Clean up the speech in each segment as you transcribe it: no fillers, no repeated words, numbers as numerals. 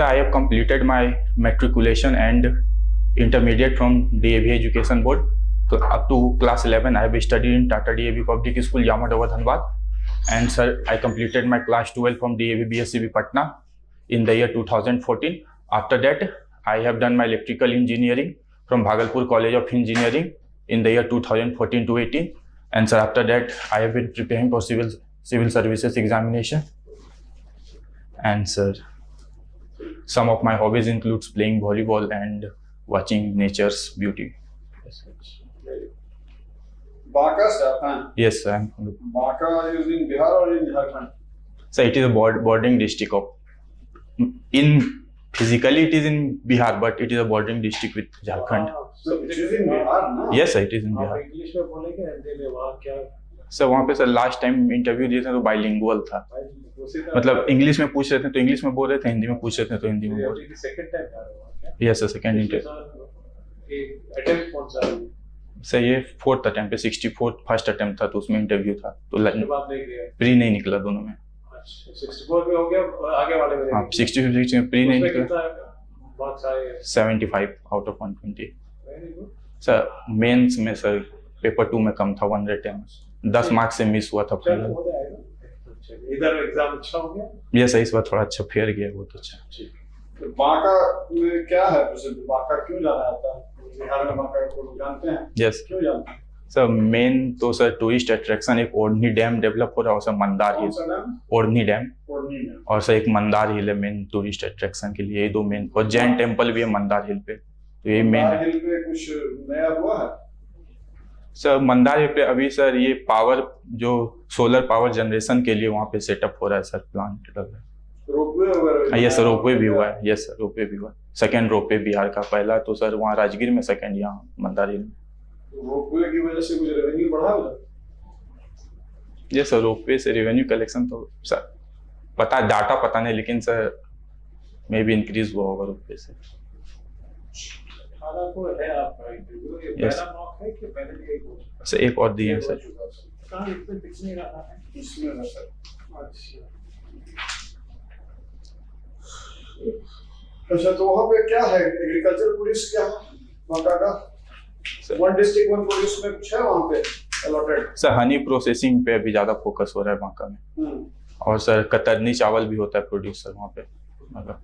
Sir, I have completed my matriculation and intermediate from DAV Education Board. So up to class 11, I have studied in Tata DAV Public School, Yamadava, Dhanbad. And sir, I completed my class 12 from DAV BSCB Patna in the year 2014. After that, I have done my electrical engineering from Bhagalpur College of Engineering in the year 2014 to 18. And sir, after that, I have been preparing for civil services examination. And sir, some of my hobbies includes playing volleyball and watching nature's beauty. Yes, Banka staff, huh? yes sir. Banka is in Bihar or in Jharkhand? So it is a bordering district of. In physically it is in Bihar, but it is a bordering district with Jharkhand. So it is in Bihar, no? Yes sir, it is in Bihar. English में बोलेंगे हिंदी में वहाँ क्या sir वहाँ पे sir last time interview दिए थे तो बाइलिंगुअल था, मतलब इंग्लिश में पूछ रहे थे तो इंग्लिश में बोल रहे थे, हिंदी में पूछ रहे थे तो हिंदी में बोल रहे थे. सेकंड टाइम आ रहा है yes sir, second interview. Attempt कौन सा है? सर ये 4th अटेम्प्ट पे 64 फर्स्ट अटेम्प्ट था तो उसमें इंटरव्यू था तो उसके बाद नहीं गया, प्री नहीं निकला दोनों में. 64 में हो गया, आगे वाले में हाँ 65 में प्री नहीं निकला. मार्क्स आए 75 out of 120. Very good. Sir mains में सर पेपर 2 में कम था 110, 10 मार्क्स से मिस हुआ था चल फाइनल. हो जाएगा. इधर एग्जाम अच्छा हो गया. ये सही, इस बार थोड़ा अच्छा फेयर गया वो तो अच्छा. तो बांका में क्या है प्रसिद्ध? बांका क्यों जाना जाता है? बिहार में बांका को जानते हैं? यस क्यों जानते हैं? सर मेन तो सर टूरिस्ट अट्रैक्शन एक ओढ़नी डैम डेवलप हो रहा है और सर मंदार कौन हिल. सा नाम? ओढ़नी डैम ओढ़नी में. और सर एक मंदार हिल है मेन टूरिस्ट अट्रैक्शन के लिए. ये दो मेन, और जैन टेम्पल भी है मंदार हिल पे, तो ये मेन है. हिल पे कुछ नया हुआ है? सर मंदार हिल पे अभी सर ये पावर जो सोलर पावर जनरेशन के लिए वहाँ पे सेटअप हो रहा है सर, प्लांट लग रहा है. रोपवे वगैरह? यस सर, रोपवे भी हुआ है. यस सर, रोपवे भी हुआ है. सेकेंड रोपवे बिहार का, पहला तो सर वहाँ राजगीर में, सेकेंड यहाँ मंदार हिल में. रोपवे की वजह से कुछ रेवेन्यू बढ़ा उधर? यस सर, रोपवे से रेवेन्यू कलेक्शन तो सर पता, डाटा पता नहीं, लेकिन सर मे भी इंक्रीज हुआ होगा रोपवे से. खाना को है आपका इंटरव्यू, ये Yes. पहला मॉक है कि पहले भी एक हो? सर एक और दिए हैं सर. कहाँ इसमें फिक्स नहीं रहा है? इसमें है सर. अच्छा. अच्छा, तो वहाँ पे क्या है? एग्रीकल्चर पुलिस क्या है बांका का? Sir. One district one police में कुछ है वहाँ पे अलॉटेड? सर हनी प्रोसेसिंग पे अभी ज्यादा फोकस हो रहा है बांका में. और सर कतरनी चावल भी होता है प्रोड्यूसर वहाँ पे. मतलब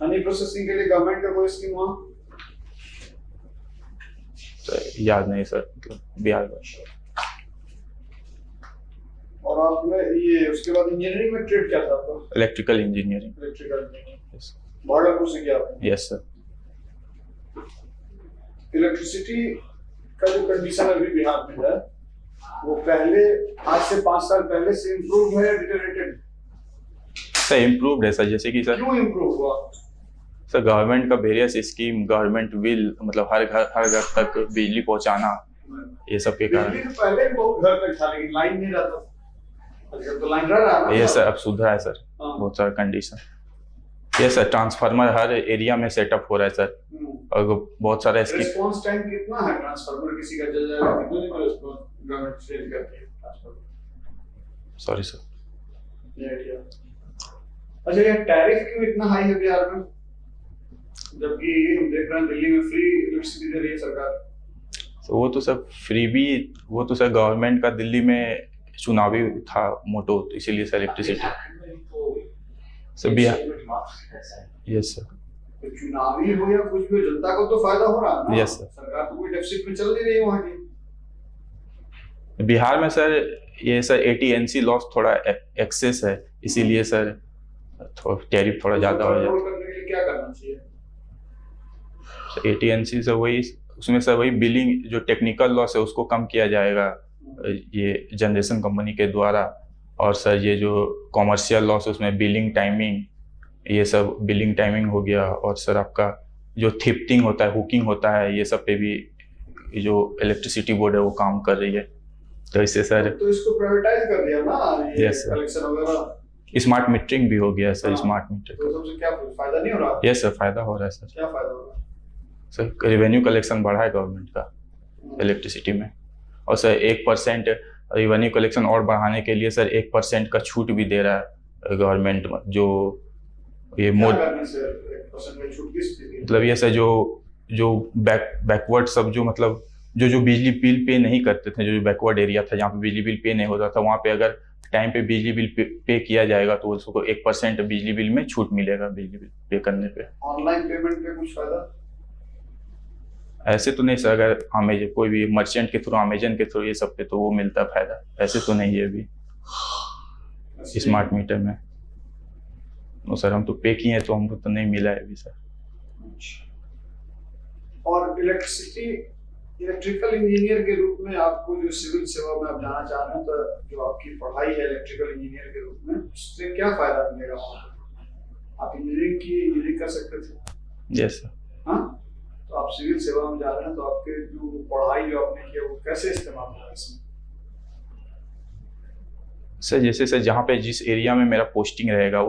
हनी प्रोसेसिंग के लिए गवर्नमेंट का कोई स्कीम वहाँ? सर याद नहीं सर, मतलब बिहार का. और आपने ये उसके बाद इंजीनियरिंग में ट्रेड क्या था आपका? Electrical engineering. Electrical engineering yes Bhagalpur से किया आपने? Yes sir. इलेक्ट्रिसिटी का जो कंडीशन अभी बिहार में है वो पहले, आज से 5 साल पहले से इम्प्रूव है या डिटेरियोरेटेड? सर इम्प्रूव्ड है सर, जैसे कि सर क्यों इम्प्रूव हुआ? सर गवर्नमेंट का वेरियस स्कीम, गवर्नमेंट विल, मतलब हर घर तक बिजली पहुंचाना, ये सब के कारण. बिजली तो पहले भी बहुत घर तक था लेकिन लाइन नहीं रहता. आजकल तो लाइन रह रहा है ना? ये सर अब सुधरा है सर, हाँ. बहुत सारा कंडीशन. ये सर ट्रांसफार्मर हर एरिया में सेटअप हो रहा है सर, और बहुत सारा स्कीम. रिस्पांस टाइम कितना है ट्रांसफार्मर किसी का जल जाएगा कितने दिन में रिस्पांस गवर्नमेंट चेंज करती है ट्रांसफार्मर? Sorry sir. ये आइडिया. अच्छा, ये टैरिफ क्यों इतना हाई है बिहार में, जबकि हम देख रहे हैं दिल्ली में फ्री इलेक्ट्रिसिटी दे रही है सरकार? तो वो तो सर फ्री भी, वो तो सर गवर्नमेंट का दिल्ली में चुनावी था मोटो, तो इसीलिए sir electricity sir Bihar. Yes sir. तो चुनावी हो या कुछ भी हो, जनता को तो फायदा हो रहा है ना? Yes, sir. सरकार तो कोई डेफिसिट में चल नहीं रही है वहाँ की. बिहार में सर ये सर AT&C लॉस थोड़ा एक्सेस है, इसीलिए सर टैरिफ थोड़ा ज्यादा हो कंट्रोल जाता करने के लिए क्या करना चाहिए? है. AT&C से वही, उसमें सर वही बिलिंग जो टेक्निकल लॉस है उसको कम किया जाएगा ये जनरेशन कंपनी के द्वारा. और सर ये जो कॉमर्शियल लॉस उसमें बिलिंग टाइमिंग, ये सब बिलिंग टाइमिंग हो गया. और सर आपका जो थिफ्टिंग होता है, हुकिंग होता है, ये सब पे भी जो इलेक्ट्रिसिटी बोर्ड है वो काम कर रही है. तो इससे सर तो इसको प्राइवेटाइज कर दिया ना ये Yes, sir. कलेक्शन वगैरह. स्मार्ट मीटरिंग भी हो गया सर. हाँ. स्मार्ट मीटर तो सबसे क्या फायदा नहीं हो रहा? यस सर, फायदा हो रहा है सर. क्या फायदा हो रहा? सर रेवेन्यू कलेक्शन बढ़ा है गवर्नमेंट का इलेक्ट्रिसिटी में. और सर 1% रेवेन्यू कलेक्शन और बढ़ाने के लिए सर 1% का छूट भी दे रहा है गवर्नमेंट, जो ये क्या मोड करने से 1% में छूट किस चीज़ की? मतलब ये ऐसा जो बैकवर्ड सब जो मतलब जो बिजली बिल पे नहीं करते थे, जो बैकवर्ड एरिया था जहाँ पे बिजली बिल पे नहीं होता था, वहाँ पे अगर टाइम पे बिजली बिल पे किया जाएगा तो उसको 1% बिजली बिल में छूट मिलेगा बिजली बिल पे करने पे। ऑनलाइन पेमेंट पे कुछ फायदा? ऐसे तो नहीं सर, अगर अमेजन कोई भी मर्चेंट के थ्रू, अमेजन के थ्रू ये सब पे तो वो मिलता है फायदा, ऐसे तो नहीं है अभी स्मार्ट मीटर में। नो सर, हम तो पे किए हैं तो हमको तो नहीं मिला है अभी सर। और इलेक्ट्रिकल इंजीनियर के रूप में आपको जो सिविल सेवा में आप जाना चाह रहे हैं, तो जो आपकी पढ़ाई है इलेक्ट्रिकल इंजीनियर के रूप में, उससे क्या फायदा मिलेगा वहाँ पे? आप इंजीनियरिंग कर सकते थे। Yes sir. हाँ, तो आप सिविल सेवा में जा रहे हैं तो आपके जो पढ़ाई जो आपने की है वो कैसे इस्तेमाल होगा इसमें? सर जैसे सर जहाँ पे जिस एरिया में मेरा पोस्टिंग रहेगा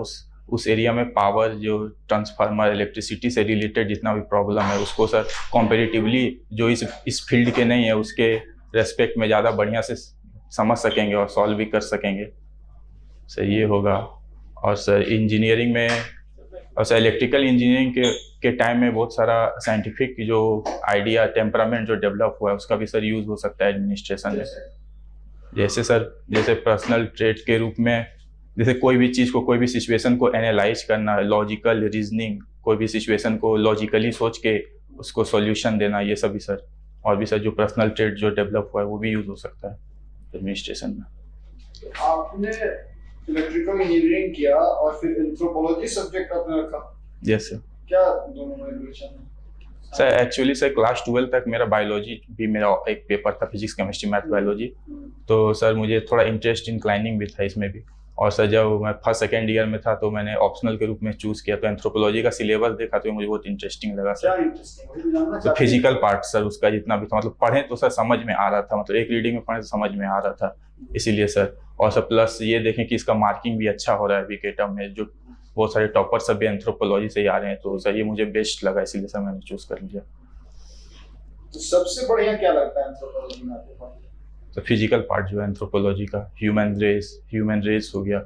उस एरिया में पावर, जो ट्रांसफार्मर, इलेक्ट्रिसिटी से रिलेटेड जितना भी प्रॉब्लम है उसको सर कॉम्पेरेटिवली जो इस फील्ड के नहीं है उसके रेस्पेक्ट में ज़्यादा बढ़िया से समझ सकेंगे और सॉल्व भी कर सकेंगे सर, ये होगा। और सर इंजीनियरिंग में, और सर इलेक्ट्रिकल इंजीनियरिंग के टाइम में बहुत सारा साइंटिफिक जो आइडिया, टेम्परामेंट जो डेवलप हुआ है उसका भी सर यूज़ हो सकता है एडमिनिस्ट्रेशन में। जैसे सर, जैसे पर्सनल ट्रेट के रूप में, जैसे कोई भी चीज़ को, कोई भी सिचुएशन को एनालाइज करना, लॉजिकल रीजनिंग, कोई भी सिचुएशन को लॉजिकली सोच के उसको सॉल्यूशन देना, ये सब भी सर। और भी सर जो पर्सनल ट्रेट जो डेवलप हुआ है वो भी यूज़ हो सकता है एडमिनिस्ट्रेशन में। आपने इलेक्ट्रिकल इंजीनियरिंग किया और फिर एंथ्रोपोलॉजी सब्जेक्ट आपने रखा। Yes sir. क्या दोनों में रिलेशन है? सर एक्चुअली सर क्लास 12 तक मेरा बायोलॉजी भी, मेरा एक पेपर था फिजिक्स केमिस्ट्री मैथ बायोलॉजी, तो सर मुझे थोड़ा इंटरेस्ट इंक्लाइनिंग भी था इसमें भी। और सर जब मैं फर्स्ट सेकेंड ईयर में था तो मैंने ऑप्शनल के रूप में चूज़ किया, तो एंथ्रोपोलॉजी का सिलेबस देखा तो मुझे बहुत इंटरेस्टिंग लगा क्या सर। इंटरेस्टिंग मुझे भी जानना तो चाहते हैं। फिजिकल पार्ट सर उसका जितना भी था, मतलब पढ़े तो सर समझ में आ रहा था, मतलब एक रीडिंग में पढ़े तो समझ में आ रहा था, इसीलिए सर। और सर प्लस ये देखें कि इसका मार्किंग भी अच्छा हो रहा है विकेटम में, जो बहुत सारे टॉपर सब भी एंथ्रोपोलॉजी से ही आ रहे हैं, तो सर ये मुझे बेस्ट लगा, इसीलिए सर मैंने चूज़ कर लिया। तो सबसे बढ़िया क्या लगता है एंथ्रोपोलॉजी में आपको? तो फिजिकल पार्ट जो है एंथ्रोपोलॉजी का, ह्यूमन रेस हो गया,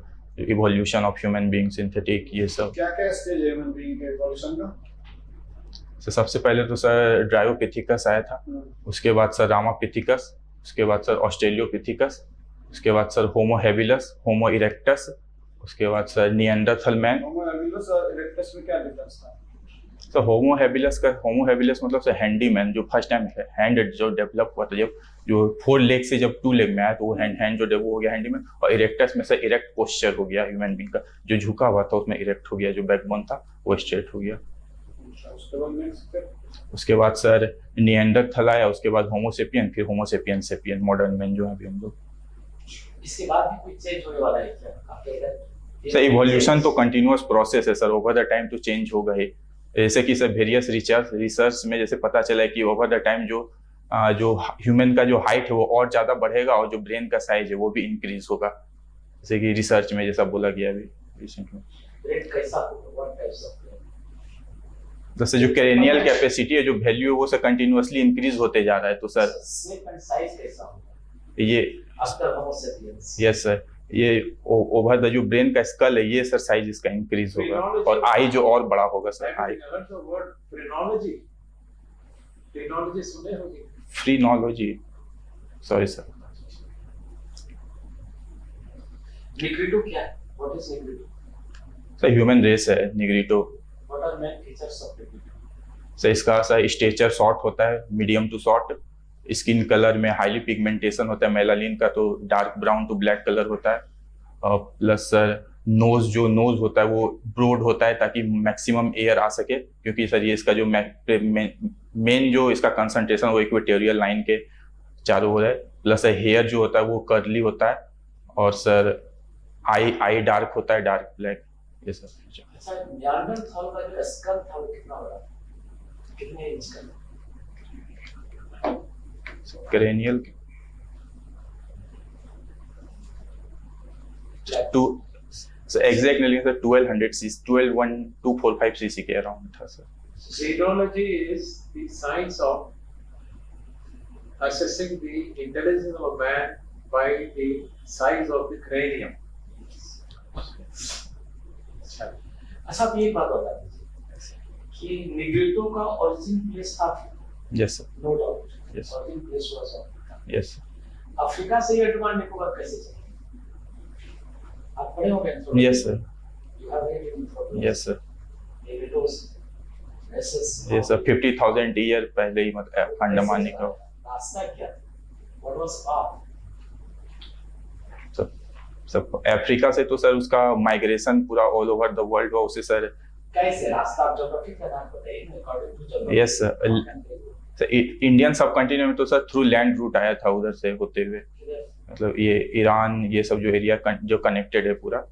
evolution of human being, synthetic, ये सब। क्या क्या स्टेज है ह्यूमन बीइंग के इवोल्यूशन का? तो सबसे पहले तो सर ड्रायोपिथिकस आया था, उसके बाद सर रामापिथिकस, उसके बाद सर ऑस्ट्रेलियोपिथिकस, उसके बाद सर होमो हैबिलस, होमो इरेक्टस, उसके बाद sir Neanderthal man. Homo habilis और इरेक्टस में क्या डिफरेंस था? तो होमो हैबिलस मतलब सर हैंडीमैन, जो फर्स्ट टाइम हैंड जो डेवलप हुआ था, जब जो 4 लेग से जब 2 लेग में आया तो वो हैंड जो डेवलप हो गया हैंडीमैन। और इरेक्टस में सर इरेक्ट पोस्चर हो गया ह्यूमन बीइंग का, जो झुका हुआ था उसमें इरेक्ट हो गया, जो बैकबोन था वो स्ट्रेट हो गया। उसके बाद सर निएंडरथल आया, उसके बाद होमोसेपियन, फिर होमोसेपियन सेपियन, मॉडर्न मैन जो है अभी हम लोग। इसके बाद भी कुछ चेंज होने वाला है क्या आपके इधर? सर इवोल्यूशन तो कंटिन्यूअस प्रोसेस है सर, ओवर द टाइम तो चेंज होगा ही। जैसे कि सर वेरियस रिसर्च में जैसे पता चला है कि ओवर द टाइम जो ह्यूमन का जो हाइट है वो और ज़्यादा बढ़ेगा, और जो ब्रेन का साइज है वो भी इंक्रीज होगा, जैसे कि रिसर्च में जैसा बोला गया अभी रिसेंट में। ब्रेन कैसा होगा, व्हाट टाइप्स ऑफ ब्रेन? जैसे जो क्रेनियल कैपेसिटी है, जो वैल्यू है वो सर कंटिन्यूअसली इंक्रीज होते जा रहा है, तो सर शेप एंड साइज कैसा होगा ये, आफ्टर होमोसेपियंस? यस सर, ये ओवर द जो ब्रेन का स्कल है ये सर साइज इसका इंक्रीज होगा, और आई जो और बड़ा होगा सर। आई फ्रेनोलॉजी सुने होंगे। फ्रीनोलॉजी, सॉरी सर। निग्रिटो क्या है? What is Negrito? Sir human race है Negrito. What are main features of Negrito? Sir इसका सर स्टेचर शॉर्ट होता है, medium to short, skin colour में हाईली पिगमेंटेशन होता है, मेलानिन का तो dark brown to black colour होता है, और प्लस सर नोज होता है वो ब्रॉड होता है ताकि मैक्सिमम एयर आ सके, क्योंकि सर ये इसका जो मेन जो इसका कंसंट्रेशन वो इक्वेटोरियल लाइन के चारों ओर है। प्लस हेयर जो होता है वो कर्ली होता है, और सर आई डार्क होता है, डार्क ब्लैक, ये सब। अच्छा, निएंडरथल का जो स्कल था वो कितना बड़ा, कितने इंच का? क्रेनियल टू एग्जैक्ट नहीं सर 1200 सीसी, 121245 सीसी के अराउंड था sir. Phrenology is the science of assessing the intelligence of a man by the size of the cranium. अच्छा, आप ये बात बता दीजिए कि निग्रिटो का ओरिजिन प्लेस था, yes sir, no doubt, Yes. Origin place was Africa. Yes Africa से ये अंडमान निकोबार कैसे चले? आप पढ़े होंगे तो? Yes sir, You have read in photos. Yes sir, Negritos, versus yes sir, 50,000 year पहले ही मतलब अंडमान निकोबार। रास्ता क्या था? What was path? सब अफ्रीका से तो सर उसका माइग्रेशन पूरा ऑल ओवर द वर्ल्ड हुआ उसे सर। कैसे रास्ता? आप ज्योग्राफी का नाम बताइए, according to geography. Yes sir, Indian subcontinent में तो सर थ्रू लैंड रूट आया था उधर से होते हुए, मतलब ये ईरान ये सब जो एरिया जो कनेक्टेड है पूरा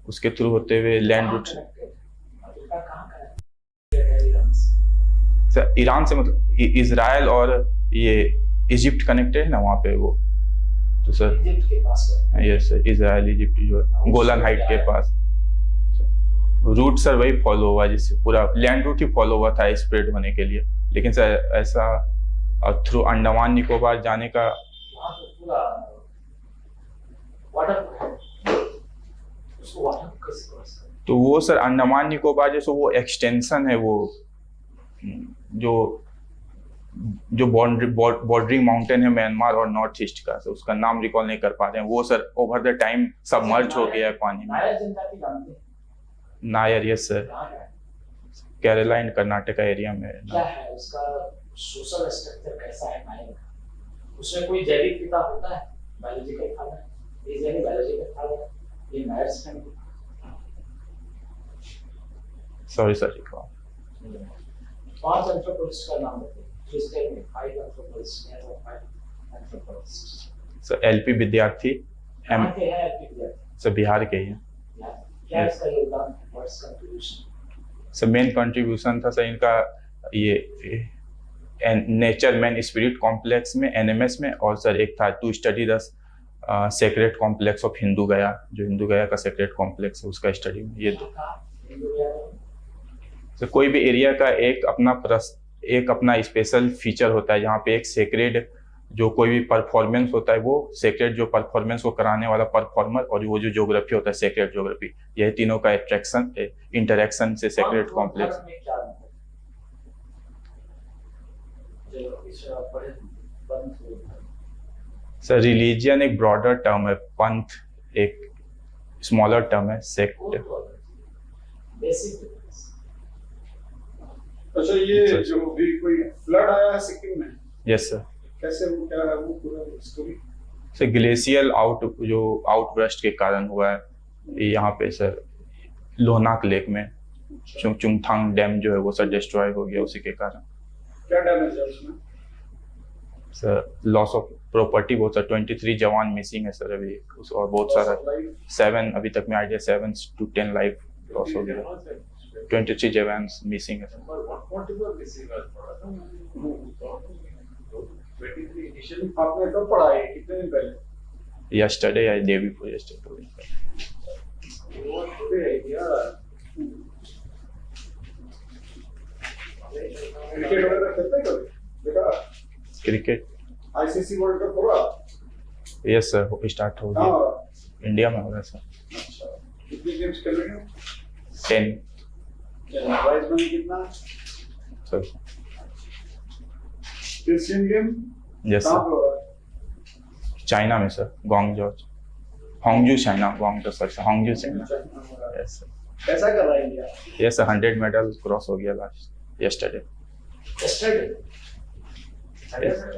उसके थ्रू होते हुए लैंड रूट। अफ्रीका कहाँ कनेक्टेड है ईरान से? सर ईरान से मतलब इजराइल और ये इजिप्ट कनेक्टेड है ना वहाँ पे वो, तो सर इजिप्ट के पास है। यस सर, इजराइल इजिप्ट जो है गोलन हाइट के पास रूट सर वही फॉलो हुआ जिससे पूरा लैंड रूट ही फॉलो हुआ था स्प्रेड होने के लिए, लेकिन सर ऐसा थ्रू अंडमान निकोबार जाने का वहाँ तो पूरा वाटर, उसको वाटर कैसे क्रॉस करें? तो वो सर अंडमान निकोबार जैसे वो एक्सटेंशन है वो जो जो बॉर्डरिंग माउंटेन है म्यांमार और नॉर्थ ईस्ट का, तो उसका नाम रिकॉल नहीं कर पा रहे हैं, वो sir over the time submerge हो गया है पानी में। नायर जनजाति जानते हैं? नायर, यस सर, कहाँ है? केरला एंड कर्नाटका एरिया में है क्या ना। है उसका सोशल स्ट्रक्चर कैसा है नायर का? उसमें कोई जैविक पिता होता है? Biological father? Is any biological father in Nairs family? Sorry sir, recall 5 anthropologist का नाम बताइए। Please tell me 5 anthropologist, name of 5 anthropologist. Sir LP Vidyarthi कहाँ के हैं एलपी विद्यार्थी? सर बिहार के ही हैं। क्या इसका योगदान है? What's contribution? Sir main contribution था सर इनका ये नेचर मैन स्पिरिट कॉम्प्लेक्स में एनएमएस में, और सर एक था to study the sacred complex of Hindu Gaya, जो हिंदू गया का सेक्रेट कॉम्प्लेक्स है उसका स्टडी में। ये दो सर कोई भी एरिया का एक अपना स्पेशल फीचर होता है जहाँ पे एक सेक्रेड जो कोई भी परफॉर्मेंस होता है वो सेक्रेट जो परफॉर्मेंस को कराने वाला परफॉर्मर, और वो जो ज्योग्राफी होता है सेक्रेट ज्योग्राफी, यह तीनों का इंटरेक्शन से सेक्रेट कॉम्प्लेक्स। सर रिलीजियन एक ब्रॉडर टर्म है, पंथ एक स्मॉलर टर्म है, सेक्ट। अच्छा, ये जो भी कोई फ्लड आया है सिक्किम में, यस सर, कैसे वो क्या है वो पूरा स्टोरी? सर ग्लेशियल आउटबर्स्ट के कारण हुआ है यहाँ पे सर, लोनाक लेक में चुंगथांग डैम जो है वो सर डिस्ट्रॉय हो गया उसी के कारण। क्या डैमेज है उसमें? सर लॉस ऑफ प्रॉपर्टी बहुत सर, 23 जवान मिसिंग है सर अभी और बहुत सारा 7 अभी तक में आइडिया 7 to 10 लाइफ लॉस हो गया, 23 जवान मिसिंग है सर। आपने कब पढ़ा है, कितने दिन पहले? yesterday या day before yesterday। क्रिकेट वगैरह खेलते हैं कभी? देखा क्रिकेट आईसीसी वर्ल्ड कप हो रहा? यस सर, स्टार्ट हो कहाँ हो गया, रहा? इंडिया में हो रहा है सर। अच्छा, कितनी गेम्स खेल रहे हो? 10 प्राइज मनी कितना? सर। एशियन गेम यस कहाँ सर, पे हो रहा है? चाइना में sir, Guangzhou Hangzhou China, Guangzhou sir, Hangzhou China. Yes sir, कैसा कर रहा है India? Yes sir, 100 medal cross हो गया लास्ट yesterday।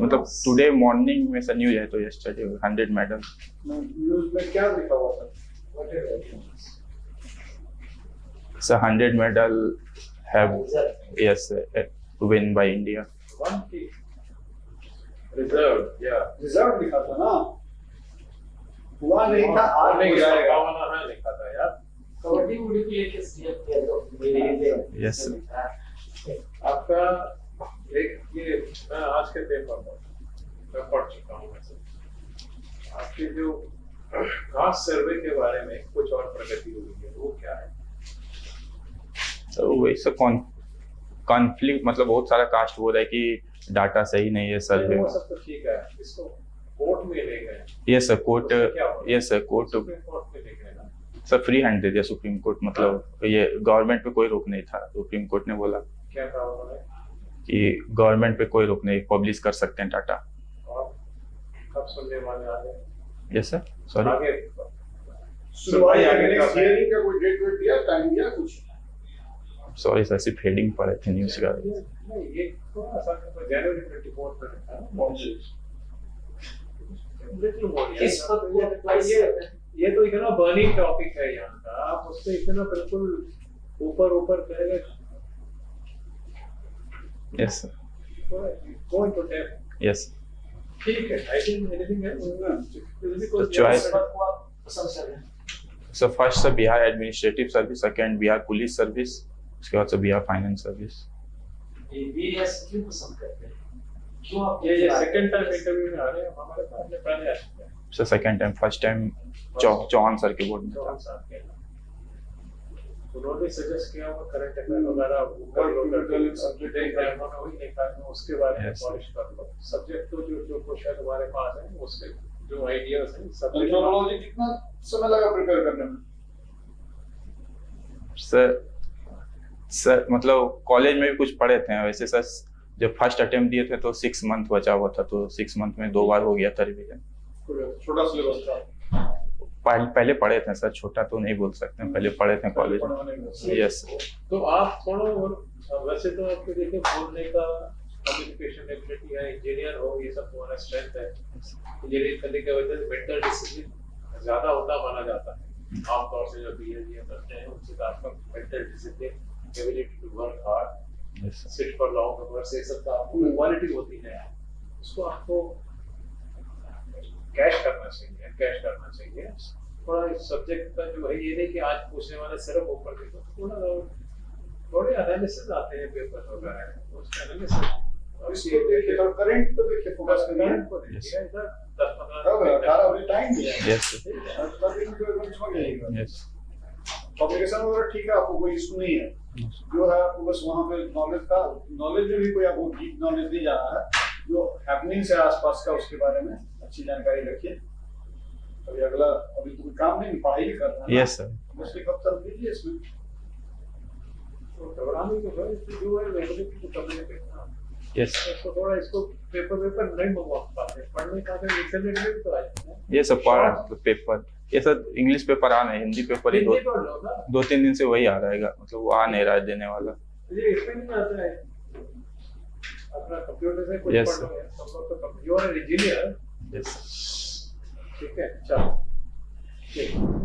मतलब टुडे मॉर्निंग में सर न्यूज है तो yesterday 100 मेडल। न्यूज़ में क्या लिखा हुआ था? What is it? Sir 100 medal have yes win by India. Reserve लिखा था ना, हुआ नहीं था, आज हो जाएगा। लिखा था यार। कबड्डी उड़ी की एक स्टेप किया तो मेरे यस आपका एक ये मैं आज के पेपर में पढ़ चुका हूँ वैसे, आपके जो कास्ट सर्वे के बारे में कुछ और प्रगति हुई है, वो क्या है? तो वैसे कॉन्फ्लिक्ट मतलब बहुत सारा कास्ट हो रहा है कि डाटा सही नहीं है सर्वे। वो सब तो ठीक है, इसको कोर्ट में ले गए। यस सर, कोर्ट, उसमें क्या हुआ? Yes sir, court supreme court में ले गए ना। सर फ्री हैंड दे दिया सुप्रीम कोर्ट, मतलब ये गवर्नमेंट पे कोई रोक नहीं था। सुप्रीम कोर्ट ने बोला क्या कहा उन्होंने? कि गवर्नमेंट पे कोई रोक नहीं, पब्लिश कर सकते हैं डाटा। और कब सुनने वाले आ गए? Yes sir, sorry. आगे सुनवाई आगे नेक्स्ट का- हियरिंग का कोई डेट वेट दिया, टाइम दिया कुछ? सॉरी सर, सिर्फ हेडिंग पढ़े थे न्यूज़ का। नहीं, ये थोड़ा सा जनवरी 24 में था ना। लिटिल मोर किस पर वो advice करते हैं? ये तो इतना बर्निंग टॉपिक है यहाँ का, आप उससे इतना बिल्कुल ऊपर करेंगे। Yes sir, go into depth. Yes. ठीक है, आई थिंक एनीथिंग एल्स? तो choice- पद को आप पसंद कर रहे हैं? Sir first sir Bihar administrative service, second Bihar police service, उसके बाद सर बिहार फाइनेंस सर्विस। ये बीएस क्यों पसंद करते हैं? क्यों आप ये सेकंड टाइम इंटरव्यू में आ रहे हैं हमारे पास, ये पहले आ चुके हैं। Sir second time, first time Chauhan sir के बोर्ड में था। चौहान साहब के उन्होंने सजेस्ट किया वो करंट अफेयर वगैरह कर लो, सब्जेक्ट देख रहे हैं उन्होंने, वही लिखा है उसके बारे में Yes. पॉलिश कर लो। सब्जेक्ट तो जो क्वेश्चन हमारे पास है उसके जो आइडियाज हैं सब्जेक्ट। मेथोडोलॉजी कितना समय लगा प्रिपेयर करने में? सर मतलब कॉलेज में भी कुछ पढ़े थे वैसे सर। जब फर्स्ट अटेम्प्ट दिए थे तो 6 मंथ बचा हुआ था, तो 6 मंथ में 2 बार हो गया था रिवीजन। छोटा सिलेबस था। पहले पढ़े थे सर, छोटा तो नहीं बोल सकते हैं, पहले पढ़े थे कॉलेज में। पढ़ाने में। यस। तो आप थोड़ा और वैसे तो आपके देखिए बोलने का कम्युनिकेशन एबिलिटी है, इंजीनियर हो, ये सब तुम्हारा स्ट्रेंथ है। इंजीनियरिंग करने की वजह से मेंटल डिसिप्लिन ज्यादा होता माना जाता है। आमतौर से जो बीएससी करते हैं उनसे आपका mental discipline, ability to work hard, yes sir. Sit for long hours, ये सब का आपको क्वालिटी होती है, उसको आपको कैश करना चाहिए। थोड़ा इस सब्जेक्ट का जो है, ये नहीं कि आज पूछने वाले सिर्फ ऊपर के, तो थोड़े एनालिसिस आते हैं पेपर वगैरह, उसका एनालिसिस और इसको देखिए, थोड़ा करंट पे देखिए, फोकस करिए। करंट को देखिए, इधर 10-15 कब 18 बजे टाइम दिया है। Yes sir. तब एक दो मिनट समझ जाइएगा। यस। पब्लिकेशन वगैरह ठीक है, आपको कोई इशू नहीं है। जो है आपको बस वहाँ पे नॉलेज में भी कोई आपको डीप नॉलेज नहीं जाना है, जो हैपनिंग्स है आसपास का उसके बारे में अच्छी जानकारी रखिए। अभी तो कोई काम नहीं, पढ़ाई भी करना है। Yes sir. बस एक हफ्ता दीजिए इसमें। तो घबराने की वजह से जो है एबिलिटी टू कम्युनिकेट, यस। इसको थोड़ा इसको पेपर नहीं मंगवा पाते, पढ़ने का तो इंटरनेट में भी तो आ जाता है। ये सब पढ़ रहा है पेपर। ये सर इंग्लिश पेपर आ रहा है, हिंदी पेपर ही हिंदी पढ़ लो ना, 2-3 दिन से वही आ रहेगा, मतलब वो आ नहीं रहा है देने वाला। ये इसमें नहीं आता है। अपना कंप्यूटर से कुछ Yes, पढ़ लो, सब लोग तो यू आर इंजीनियर। यस। ठीक है, चलो ठीक।